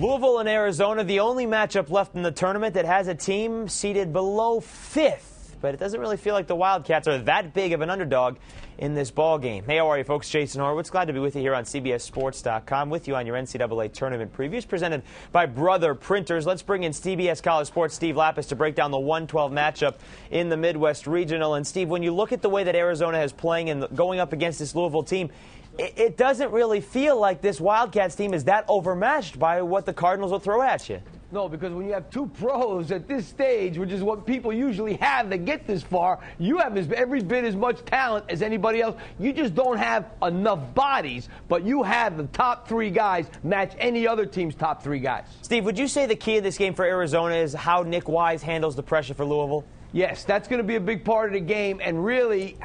Louisville and Arizona, the only matchup left in the tournament that has a team seated below 5th. But it doesn't really feel like the Wildcats are that big of an underdog in this ball game. Hey, how are you, folks? Jason Horowitz. Glad to be with you here on CBSSports.com with you on your NCAA Tournament previews presented by Brother Printers. Let's bring in CBS College Sports' Steve Lappas to break down the 1-12 matchup in the Midwest Regional. And, Steve, when you look at the way that Arizona is playing and going up against this Louisville team, it doesn't really feel like this Wildcats team is that overmatched by what the Cardinals will throw at you. No, because when you have two pros at this stage, which is what people usually have that get this far, you have every bit as much talent as anybody else. You just don't have enough bodies, but you have the top three guys match any other team's top three guys. Steve, would you say the key of this game for Arizona is how Nick Wise handles the pressure for Louisville? Yes, that's going to be a big part of the game, and really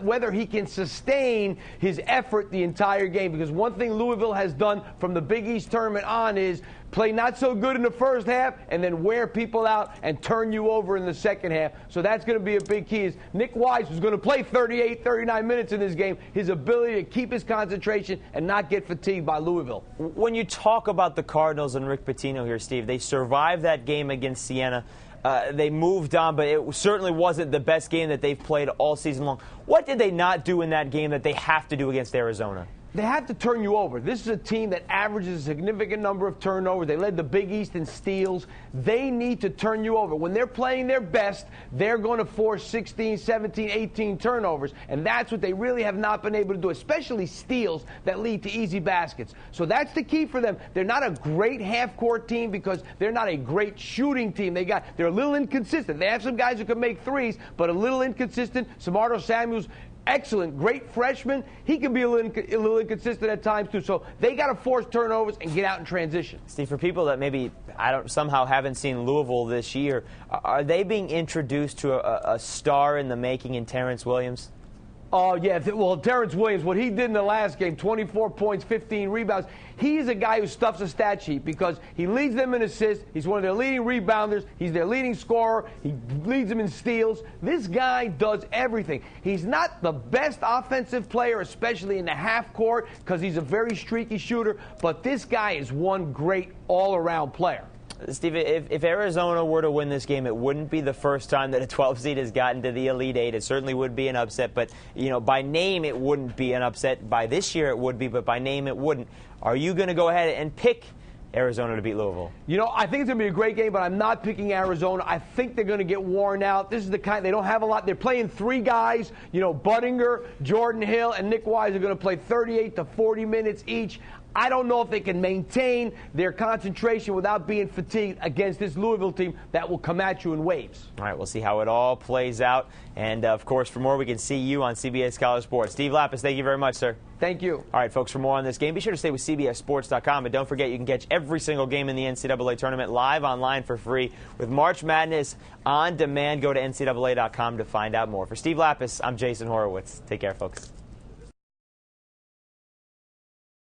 whether he can sustain his effort the entire game. Because one thing Louisville has done from the Big East tournament on is play not so good in the first half and then wear people out and turn you over in the second half. So that's going to be a big key. Is Nick Wise was going to play 38, 39 minutes in this game. His ability to keep his concentration and not get fatigued by Louisville. When you talk about the Cardinals and Rick Pitino here, Steve, they survived that game against Siena. They moved on, but it certainly wasn't the best game that they've played all season long. What did they not do in that game that they have to do against Arizona? They have to turn you over. This is a team that averages a significant number of turnovers. They led the Big East in steals. They need to turn you over. When they're playing their best, they're going to force 16, 17, 18 turnovers, and that's what they really have not been able to do, especially steals that lead to easy baskets. So that's the key for them. They're not a great half-court team because they're not a great shooting team. They're a little inconsistent. They have some guys who can make threes, but a little inconsistent. Samardo Samuel's excellent, great freshman. He can be a little inconsistent at times, too. So they got to force turnovers and get out in transition. Steve, for people that maybe somehow haven't seen Louisville this year, are they being introduced to a star in the making in Terrence Williams? Oh, yeah. Well, Terrence Williams, what he did in the last game, 24 points, 15 rebounds, he's a guy who stuffs a stat sheet because he leads them in assists. He's one of their leading rebounders. He's their leading scorer. He leads them in steals. This guy does everything. He's not the best offensive player, especially in the half court, because he's a very streaky shooter, but this guy is one great all-around player. Steve, if Arizona were to win this game, it wouldn't be the first time that a 12 seed has gotten to the Elite Eight. It certainly would be an upset, but by name it wouldn't be an upset. By this year it would be, but by name it wouldn't. Are you going to go ahead and pick Arizona to beat Louisville? I think it's going to be a great game, but I'm not picking Arizona. I think they're going to get worn out. This is the kind, they don't have a lot. They're playing three guys, Budinger, Jordan Hill, and Nick Wise are going to play 38 to 40 minutes each. I don't know if they can maintain their concentration without being fatigued against this Louisville team that will come at you in waves. All right, we'll see how it all plays out. And, of course, for more, we can see you on CBS College Sports. Steve Lappas, thank you very much, sir. Thank you. All right, folks, for more on this game, be sure to stay with CBSSports.com. And don't forget, you can catch every single game in the NCAA Tournament live online for free with March Madness on demand. Go to NCAA.com to find out more. For Steve Lappas, I'm Jason Horowitz. Take care, folks.